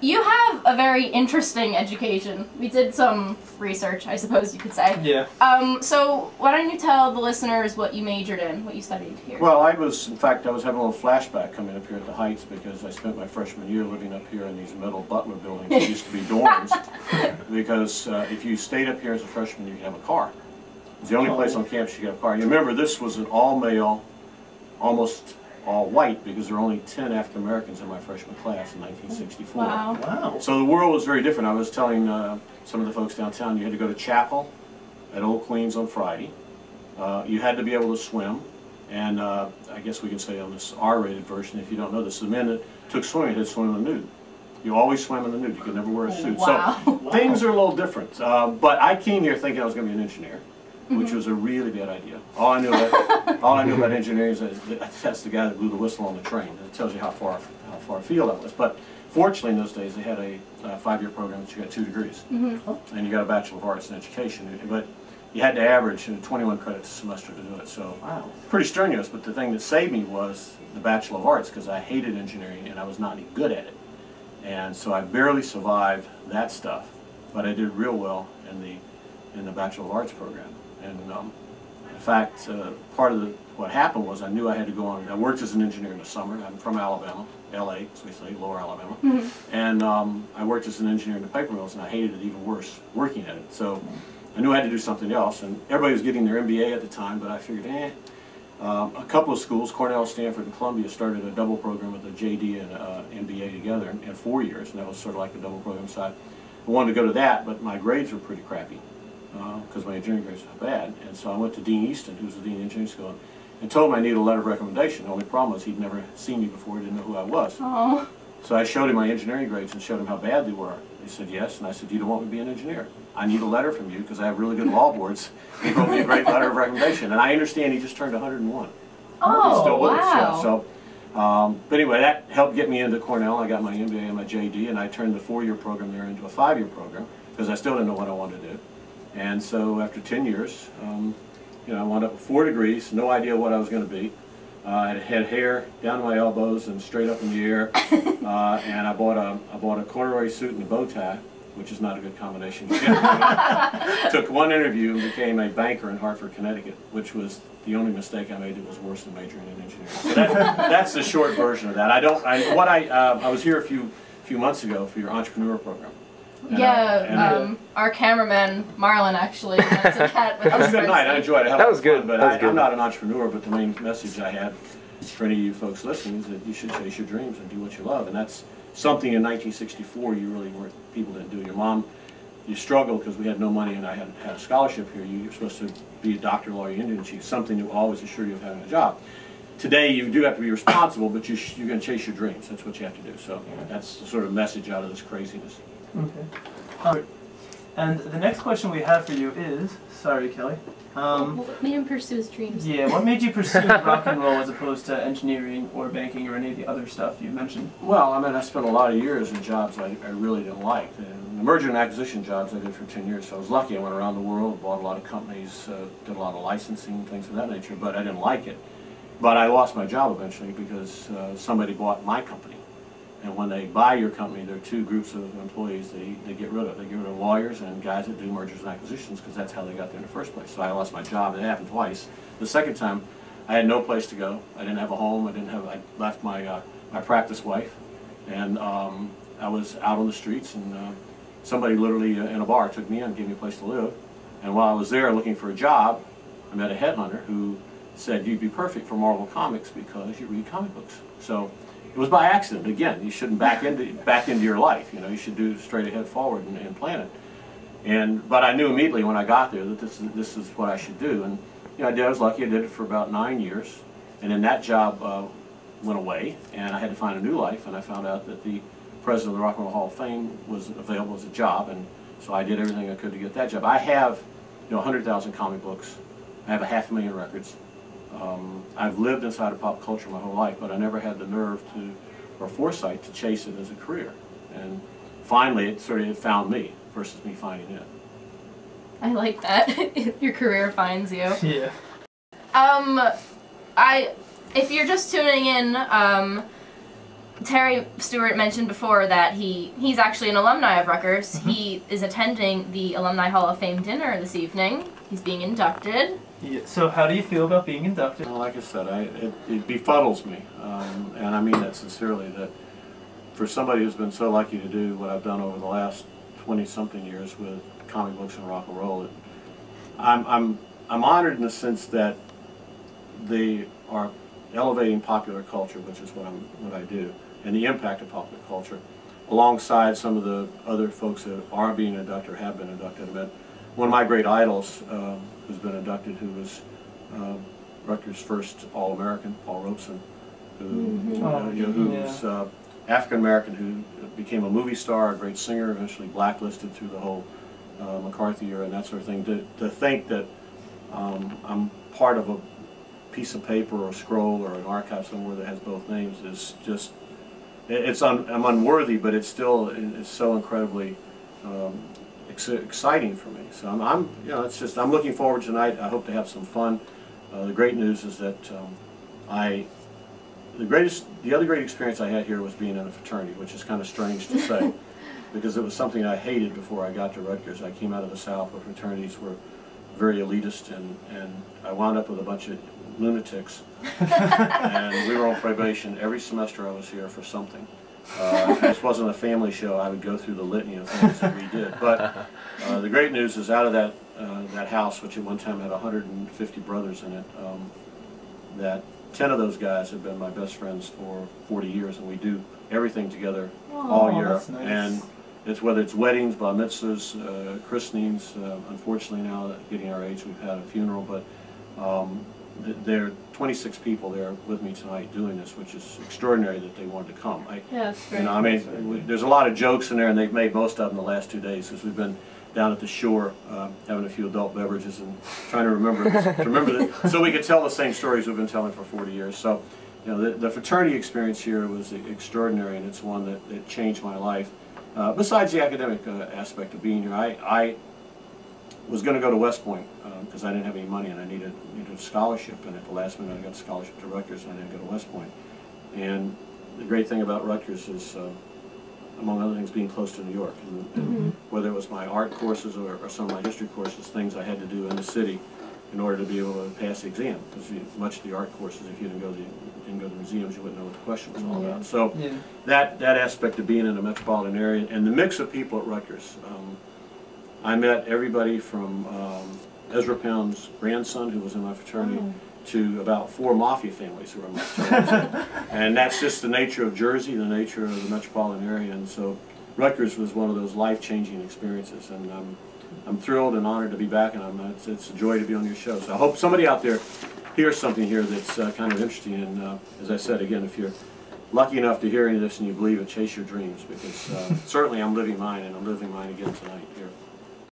You have a very interesting education. We did some research, I suppose you could say. Yeah. So why don't you tell the listeners what you majored in, what you studied here? Well, in fact, I was having a little flashback coming up here at the Heights because I spent my freshman year living up here in these metal Butler buildings that used to be dorms. Because if you stayed up here as a freshman, you could have a car. It was the only place on campus you could have a car. You remember, this was an all-male, almost all white, because there were only 10 African Americans in my freshman class in 1964. Wow. Wow. So the world was very different. I was telling some of the folks downtown, you had to go to chapel at Old Queens on Friday. You had to be able to swim. And I guess we can say on this R-rated version, if you don't know this, the men that took swimming had to swim in the nude. You always swam in the nude. You could never wear a suit. Wow. So things are a little different. But I came here thinking I was going to be an engineer, which was a really bad idea. All I knew about engineering is that's the guy that blew the whistle on the train. It tells you how far afield I was. But fortunately, in those days, they had a 5-year program that you got 2 degrees, and you got a Bachelor of Arts in Education. But you had to average 21 credits a semester to do it. So pretty strenuous. But the thing that saved me was the Bachelor of Arts, because I hated engineering and I was not any good at it. And so I barely survived that stuff, but I did real well in the Bachelor of Arts program. And in fact, part of what happened was I knew I had to go on. I worked as an engineer in the summer. I'm from Alabama, L.A., as we say, Lower Alabama. And I worked as an engineer in the paper mills, and I hated it even worse working at it. So I knew I had to do something else. And everybody was getting their MBA at the time, but I figured, a couple of schools, Cornell, Stanford, and Columbia, started a double program with a JD and MBA together in 4 years, and that was sort of like a double program side. I wanted to go to that, but my grades were pretty crappy because my engineering grades were bad. And so I went to Dean Easton, who was the dean of engineering school, and told him I needed a letter of recommendation. The only problem was he'd never seen me before, he didn't know who I was. Aww. So I showed him my engineering grades and showed him how bad they were. He said yes, and I said, you don't want me to be an engineer. I need a letter from you because I have really good law boards. He wrote me a great letter of recommendation, and I understand he just turned 101. Oh, He's still with us, wow. yeah. So, but anyway, that helped get me into Cornell. I got my MBA and my JD, and I turned the 4-year program there into a 5-year program because I still didn't know what I wanted to do. And so after 10 years, I wound up with 4 degrees, no idea what I was going to be. I had hair down to my elbows and straight up in the air, and I bought a corduroy suit and a bow tie, which is not a good combination. Took 1 interview and became a banker in Hartford, Connecticut, which was the only mistake I made that was worse than majoring in engineering. So that's the short version of that. I was here a few months ago for your entrepreneur program. And our cameraman Marlon actually went to cat with that was a good night. I enjoyed it. That was good. But I'm not an entrepreneur. But the main message I had for any of you folks listening is that you should chase your dreams and do what you love. And that's something in 1964 people didn't do. Your mom, you struggled because we had no money, and I had a scholarship here. You were supposed to be a doctor, lawyer, Indian chief, something to always assure you of having a job. Today, you do have to be responsible, but you're going to chase your dreams. That's what you have to do. So that's the sort of message out of this craziness. Okay. And the next question we have for you is, sorry, Kelly. What made him pursue his dreams? Yeah, what made you pursue rock and roll as opposed to engineering or banking or any of the other stuff you mentioned? Well, I mean, I spent a lot of years in jobs I really didn't like. And the merger and acquisition jobs I did for 10 years, so I was lucky. I went around the world, bought a lot of companies, did a lot of licensing, things of that nature, but I didn't like it. But I lost my job eventually because somebody bought my company. And when they buy your company, there are 2 groups of employees they get rid of. They get rid of lawyers and guys that do mergers and acquisitions because that's how they got there in the first place. So I lost my job. It happened twice. The second time, I had no place to go. I didn't have a home. I left my practice wife, and I was out on the streets. And somebody literally in a bar took me in and gave me a place to live. And while I was there looking for a job, I met a headhunter who said you'd be perfect for Marvel Comics because you read comic books. So it was by accident. Again, you shouldn't back into your life. You should do straight ahead forward and plan it. But I knew immediately when I got there that this is what I should do. And I was lucky. I did it for about 9 years, and then that job went away, and I had to find a new life. And I found out that the president of the Rock and Roll Hall of Fame was available as a job, and so I did everything I could to get that job. I have 100,000 comic books. I have 500,000 records. I've lived inside of pop culture my whole life, but I never had the nerve or foresight to chase it as a career. And finally, it sort of found me versus me finding it. I like that. Your career finds you. Yeah. If you're just tuning in, Terry Stewart mentioned before that he's actually an alumni of Rutgers. Mm-hmm. He is attending the Alumni Hall of Fame dinner this evening. He's being inducted. Yeah, so how do you feel about being inducted? Well, like I said, it befuddles me, and I mean that sincerely, that for somebody who's been so lucky to do what I've done over the last 20-something years with comic books and rock and roll, I'm honored in the sense that they are elevating popular culture, which is what I do, and the impact of popular culture, alongside some of the other folks that are being inducted or have been inducted. But one of my great idols who's been inducted, who was Rutgers' first All-American, Paul Robeson, who was African-American, who became a movie star, a great singer, eventually blacklisted through the whole McCarthy era and that sort of thing. To think that I'm part of a piece of paper or a scroll or an archive somewhere that has both names is just, I'm unworthy, but it's still, it's so incredibly exciting for me. So I'm looking forward tonight. I hope to have some fun. The great news is that the other great experience I had here was being in a fraternity, which is kind of strange to say, because it was something I hated before I got to Rutgers. I came out of the South where fraternities were very elitist, and I wound up with a bunch of lunatics, and we were on probation every semester I was here for something. This wasn't a family show. I would go through the litany of things that we did. But the great news is, out of that house, which at one time had 150 brothers in it, that 10 of those guys have been my best friends for 40 years, and we do everything together all year. That's nice. And it's whether it's weddings, bar mitzvahs, christenings. Unfortunately, now getting our age, we've had a funeral, but there are 26 people there with me tonight doing this, which is extraordinary that they wanted to come. Yeah, it's great. I mean, there's a lot of jokes in there, and they've made most of them the last 2 days, because we've been down at the shore having a few adult beverages and trying to remember so we could tell the same stories we've been telling for 40 years. So, the fraternity experience here was extraordinary, and it's one that changed my life. Besides the academic aspect of being here, I was going to go to West Point because I didn't have any money and I needed a scholarship, and at the last minute I got a scholarship to Rutgers and I didn't go to West Point. And the great thing about Rutgers is, among other things, being close to New York. And whether it was my art courses or some of my history courses, things I had to do in the city in order to be able to pass the exam. Because much of the art courses, if you didn't go to the museums, you wouldn't know what the question was all about. So that aspect of being in a metropolitan area, and the mix of people at Rutgers. I met everybody from Ezra Pound's grandson, who was in my fraternity, to about 4 mafia families who were in my fraternity. And that's just the nature of Jersey, the nature of the metropolitan area. And so Rutgers was one of those life-changing experiences. And I'm thrilled and honored to be back, and it's a joy to be on your show. So I hope somebody out there hears something here that's kind of interesting. And as I said, again, if you're lucky enough to hear any of this and you believe it, chase your dreams, because certainly I'm living mine, and I'm living mine again tonight here.